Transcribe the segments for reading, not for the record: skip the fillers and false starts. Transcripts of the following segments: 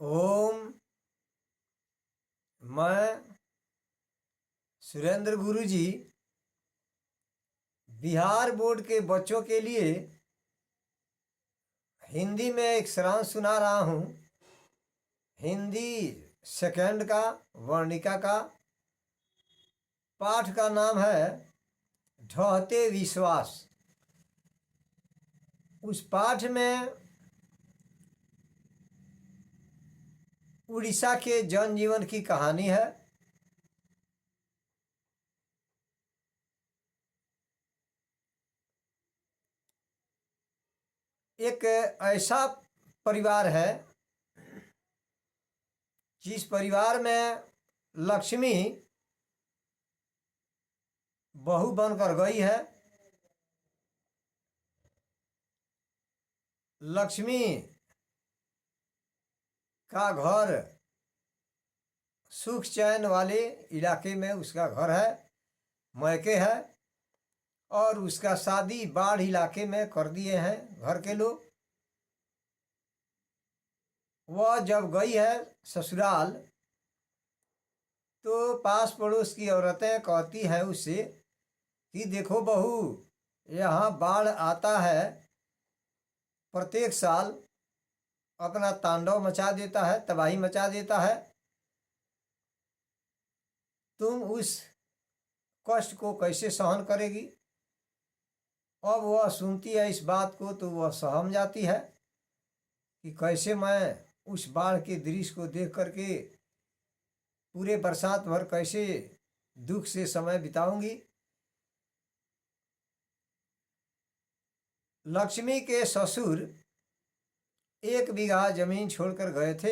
ओम। मैं सुरेंद्र गुरु जी बिहार बोर्ड के बच्चों के लिए हिंदी में एक श्रांश सुना रहा हूँ। हिंदी सेकंड का वर्णिका का पाठ का नाम है ढहते विश्वास। उस पाठ में उड़ीसा के जनजीवन की कहानी है। एक ऐसा परिवार है जिस परिवार में लक्ष्मी बहू बनकर गई है। लक्ष्मी का घर सुख चैन वाले इलाके में उसका घर है, मैके है, और उसका शादी बाढ़ इलाके में कर दिए हैं घर के लोग। वह जब गई है ससुराल तो पास पड़ोस की औरतें कहती हैं उससे कि देखो बहू, यहाँ बाढ़ आता है, प्रत्येक साल अपना तांडव मचा देता है, तबाही मचा देता है। तुम उस कष्ट को कैसे सहन करेगी? अब वह सुनती है इस बात को तो वह सहम जाती है कि कैसे मैं उस बाढ़ के दृश्य को देख करके पूरे बरसात भर कैसे दुख से समय बिताऊंगी। लक्ष्मी के ससुर 1 बीघा जमीन छोड़कर गए थे।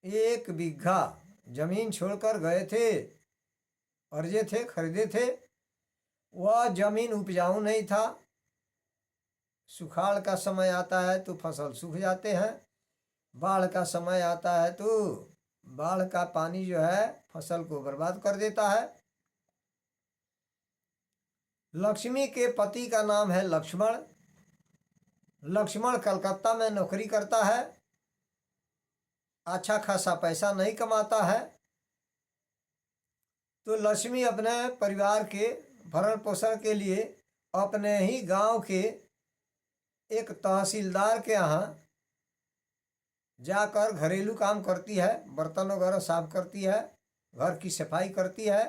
1 बीघा जमीन छोड़कर गए थे, अर्जे थे, खरीदे थे। वह जमीन उपजाऊ नहीं था। सुखाड़ का समय आता है तो फसल सूख जाते हैं, बाढ़ का समय आता है तो बाढ़ का पानी जो है फसल को बर्बाद कर देता है। लक्ष्मी के पति का नाम है लक्ष्मण। लक्ष्मण कलकत्ता में नौकरी करता है, अच्छा खासा पैसा नहीं कमाता है। तो लक्ष्मी अपने परिवार के भरण पोषण के लिए अपने ही गांव के एक तहसीलदार के यहाँ जाकर घरेलू काम करती है, बर्तन वगैरह साफ करती है, घर की सफाई करती है।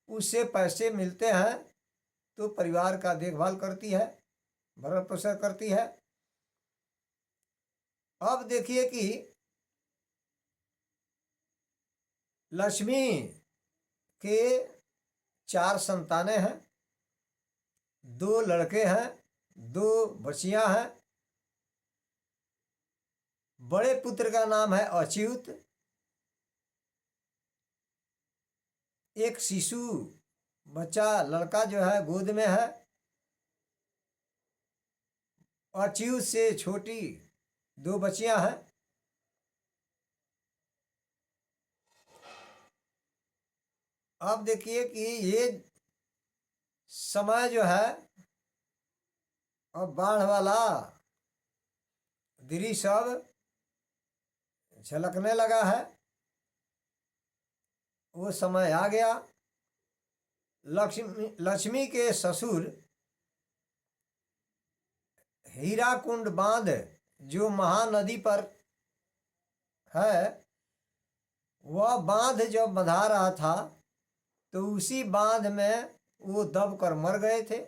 उससे पैसे मिलते हैं तो परिवार का देखभाल करती है, भरण पोषण करती है। अब देखिए कि लक्ष्मी के 4 संतानें हैं, 2 लड़के हैं, 2 बचियां हैं। बड़े पुत्र का नाम है अच्युत। एक शिशु बच्चा लड़का जो है गोद में है। अच्युत से छोटी 2 बचियां हैं। अब देखिए कि ये समय जो है अब बाढ़ वाला दृश्य अब झलकने लगा है। वो समय आ गया। लक्ष्मी के ससुर हीराकुंड बांध जो महानदी पर है, वह बांध जब बंधा रहा था तो उसी बांध में वो दब कर मर गए थे।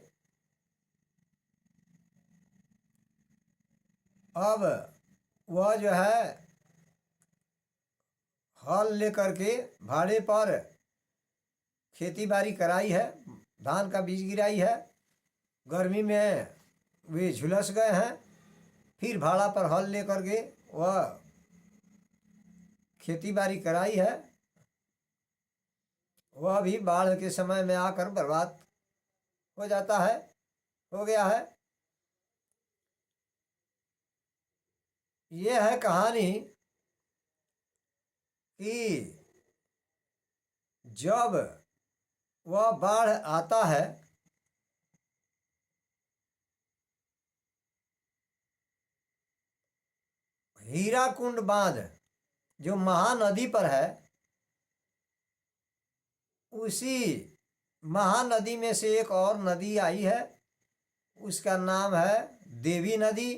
अब वह जो है हल लेकर के भाड़े पर खेती बाड़ी कराई है, धान का बीज गिराई है। गर्मी में वे झुलस गए हैं। फिर भाड़ा पर हल लेकर के वह खेती बाड़ी कराई है। वह भी बाढ़ के समय में आकर बर्बाद हो जाता है, हो गया है। ये है कहानी कि जब वह बाढ़ आता है हीराकुंड बांध जो महानदी पर है, उसी महानदी में से एक और नदी आई है, उसका नाम है देवी नदी।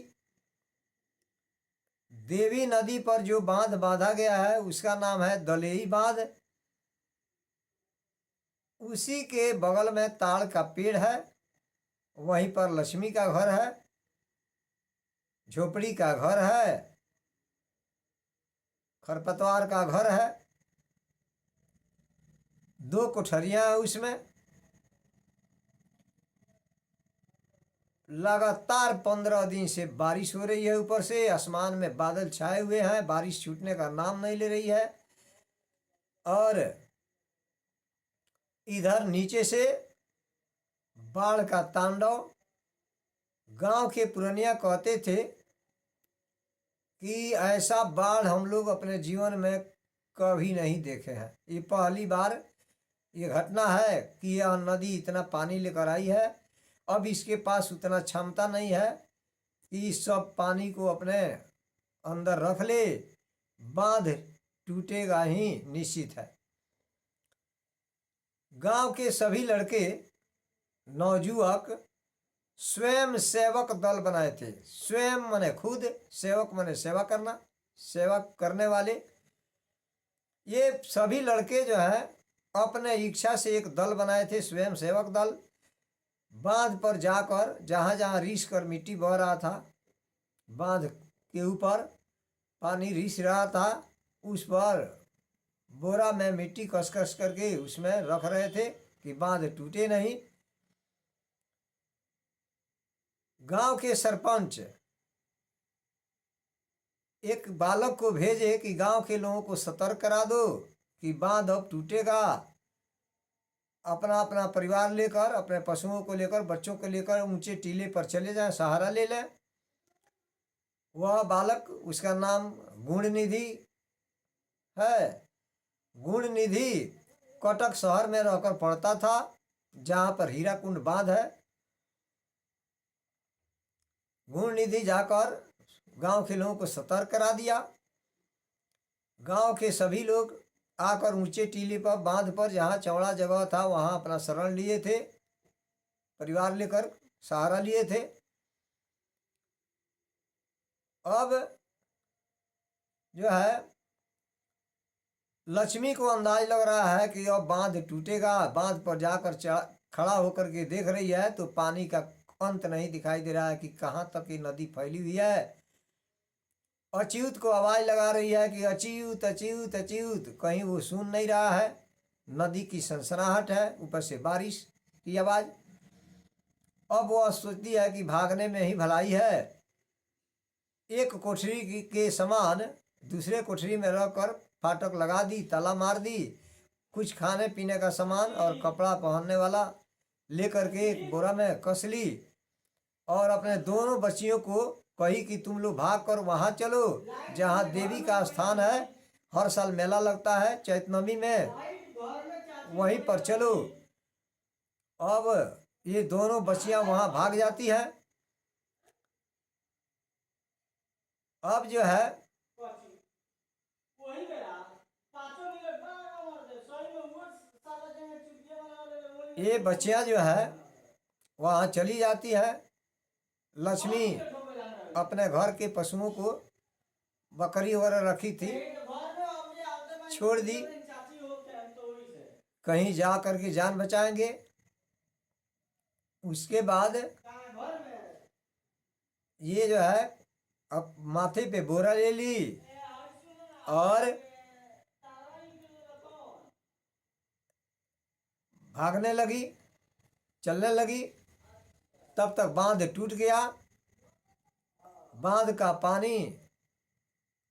देवी नदी पर जो बांध बांधा गया है उसका नाम है दलेही बांध। उसी के बगल में ताड़ का पेड़ है, वहीं पर लक्ष्मी का घर है, झोपड़ी का घर है, खरपतवार का घर है, 2 कोठरियां हैं उसमें। लगातार 15 दिन से बारिश हो रही है, ऊपर से आसमान में बादल छाए हुए हैं, बारिश छूटने का नाम नहीं ले रही है। और इधर नीचे से बाढ़ का तांडव। गांव के पुरनिया कहते थे कि ऐसा बाढ़ हम लोग अपने जीवन में कभी नहीं देखे हैं, ये पहली बार ये घटना है कि यह नदी इतना पानी लेकर आई है। अब इसके पास उतना क्षमता नहीं है कि इस सब पानी को अपने अंदर रख ले, बांध टूटेगा ही निश्चित है। गांव के सभी लड़के नौजुवक स्वयं सेवक दल बनाए थे। स्वयं माने खुद, सेवक माने सेवा करना, सेवा करने वाले। ये सभी लड़के जो है अपने इच्छा से एक दल बनाए थे, स्वयं सेवक दल। बांध पर जाकर जहाँ जहाँ रिस कर मिट्टी बह रहा था, बांध के ऊपर पानी रिस रहा था, उस पर बोरा में मिट्टी कस कस करके उसमें रख रहे थे कि बांध टूटे नहीं। गांव के सरपंच एक बालक को भेजे कि गांव के लोगों को सतर्क करा दो कि बांध अब टूटेगा। अपना अपना परिवार लेकर, अपने पशुओं को लेकर, बच्चों को लेकर ऊंचे टीले पर चले जाएं, सहारा ले लें। वह बालक, उसका नाम गुणनिधि है। गुणनिधि कटक शहर में रहकर पढ़ता था, जहाँ पर हीराकुंड बांध है। गुणनिधि जाकर गांव के लोगों को सतर्क करा दिया। गांव के सभी लोग आकर ऊंचे टीले पर, बांध पर जहाँ चौड़ा जगह था वहाँ अपना शरण लिए थे, परिवार लेकर सहारा लिए थे। अब जो है लक्ष्मी को अंदाज लग रहा है कि अब बांध टूटेगा। बांध पर जाकर खड़ा होकर के देख रही है तो पानी का अंत नहीं दिखाई दे रहा है कि कहाँ तक ये नदी फैली हुई है। अच्युत को आवाज लगा रही है कि अच्युत अच्युत अच्युत, कहीं वो सुन नहीं रहा है। नदी की सनसनाहट है, ऊपर से बारिश की आवाज। अब वह सोचती है कि भागने में ही भलाई है। एक कोठरी के समान दूसरे कोठरी में रहकर फाटक लगा दी, ताला मार दी। कुछ खाने पीने का सामान और कपड़ा पहनने वाला लेकर के एक बोरा में कस ली और अपने दोनों बच्चियों को कही कि तुम लोग भाग कर वहाँ चलो जहाँ देवी का स्थान है। हर साल मेला लगता है चैत नवमी में, वहीं पर चलो। अब ये दोनों बच्चियाँ वहाँ भाग जाती है। अब जो है ये बच्चियाँ जो है वहाँ चली जाती है। लक्ष्मी अपने घर के पशुओं को, बकरी वगैरह रखी थी, छोड़ दी, कहीं जा करके जान बचाएंगे। उसके बाद ये जो है अब माथे पे बोरा ले ली और भागने लगी, चलने लगी। तब तक बांध टूट गया। बांध का पानी,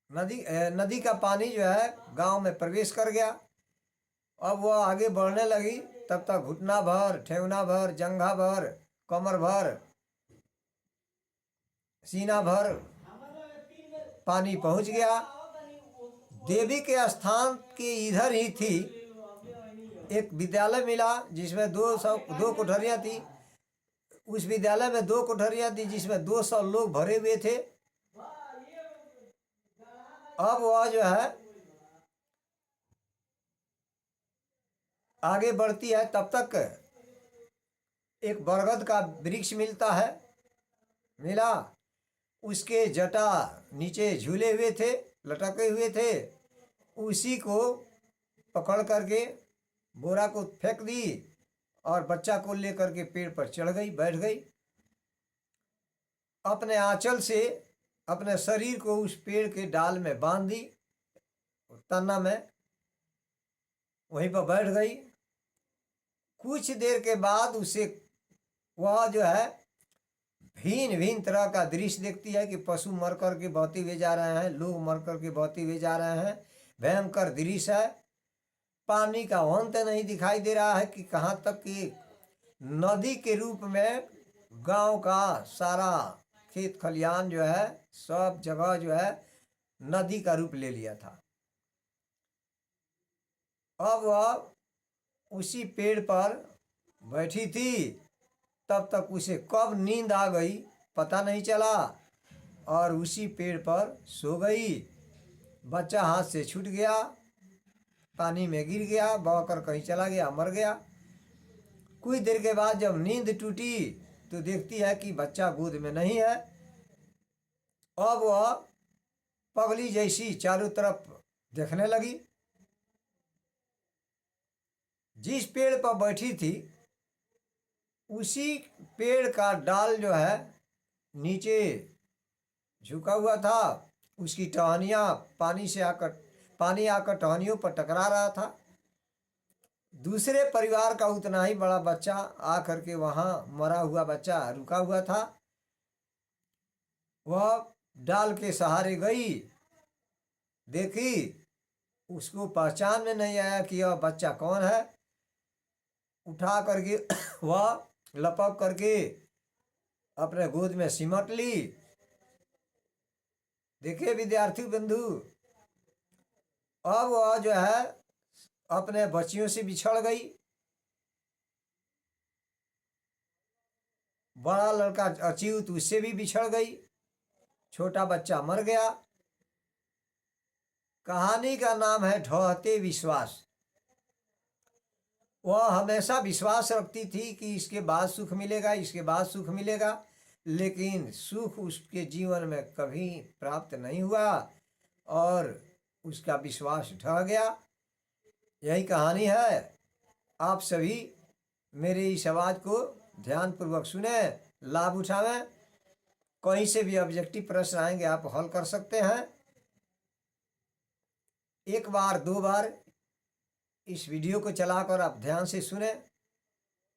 नदी का पानी जो है गांव में प्रवेश कर गया। अब वह आगे बढ़ने लगी, तब तक घुटना भर, ठेवना भर, जंघा भर, कमर भर, सीना भर पानी पहुंच गया। देवी के स्थान के इधर ही थी एक विद्यालय मिला जिसमें 2 कोठरियाँ थी। उस विद्यालय में 2 कोठरियाँ थी जिसमें 200 लोग भरे हुए थे। अब वह जो है आगे बढ़ती है, तब तक एक बरगद का वृक्ष मिलता है, मिला। उसके जटा नीचे झूले हुए थे, लटके हुए थे। उसी को पकड़ करके बोरा को फेंक दी और बच्चा को लेकर के पेड़ पर चढ़ गई, बैठ गई। अपने आंचल से अपने शरीर को उस पेड़ के डाल में बांध दी, तना में, वहीं पर बैठ गई। कुछ देर के बाद उसे वह जो है भिन्न भिन्न तरह का दृश्य देखती है कि पशु मर कर के बहते हुए जा रहे हैं, लोग मर कर के बहते हुए जा रहे हैं। भयंकर दृश्य है। पानी का अंत नहीं दिखाई दे रहा है कि कहाँ तक कि नदी के रूप में गांव का सारा खेत खलियान जो है, सब जगह जो है नदी का रूप ले लिया था। अब वह उसी पेड़ पर बैठी थी, तब तक उसे कब नींद आ गई पता नहीं चला और उसी पेड़ पर सो गई। बच्चा हाथ से छूट गया, पानी में गिर गया, बहकर कहीं चला गया, मर गया। कुछ देर के बाद जब नींद टूटी तो देखती है कि बच्चा गोद में नहीं है। अब वह पगली जैसी चारों तरफ देखने लगी। जिस पेड़ पर बैठी थी उसी पेड़ का डाल जो है नीचे झुका हुआ था। उसकी टहनियाँ पानी आकर टहनियों पर टकरा रहा था। दूसरे परिवार का उतना ही बड़ा बच्चा आकर के वहाँ मरा हुआ बच्चा रुका हुआ था। वह डाल के सहारे गई, देखी, उसको पहचान में नहीं आया कि यह बच्चा कौन है। उठा करके वह लपक करके अपने गोद में सिमट ली। देखिए विद्यार्थी बंधु, अब वह जो है अपने बच्चियों से बिछड़ गई। बड़ा लड़का अच्युत उससे भी बिछड़ गई, छोटा बच्चा मर गया। कहानी का नाम है ढहते विश्वास। वह हमेशा विश्वास रखती थी कि इसके बाद सुख मिलेगा, इसके बाद सुख मिलेगा, लेकिन सुख उसके जीवन में कभी प्राप्त नहीं हुआ और उसका विश्वास ढह गया। यही कहानी है। आप सभी मेरे इस आवाज़ को ध्यानपूर्वक सुने, लाभ उठावें। कहीं से भी ऑब्जेक्टिव प्रश्न आएंगे आप हल कर सकते हैं। एक बार दो बार इस वीडियो को चलाकर आप ध्यान से सुने,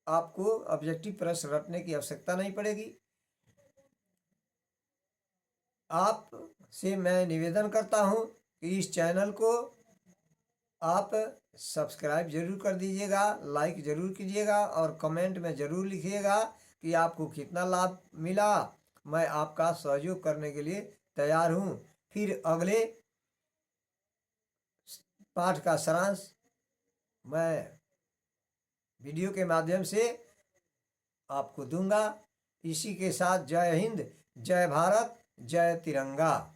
आपको ऑब्जेक्टिव प्रश्न रटने की आवश्यकता नहीं पड़ेगी। आप से मैं निवेदन करता हूं कि इस चैनल को आप सब्सक्राइब जरूर कर दीजिएगा, लाइक जरूर कीजिएगा और कमेंट में ज़रूर लिखिएगा कि आपको कितना लाभ मिला। मैं आपका सहयोग करने के लिए तैयार हूं। फिर अगले पाठ का सारांश मैं वीडियो के माध्यम से आपको दूंगा। इसी के साथ जय हिंद, जय भारत, जय तिरंगा।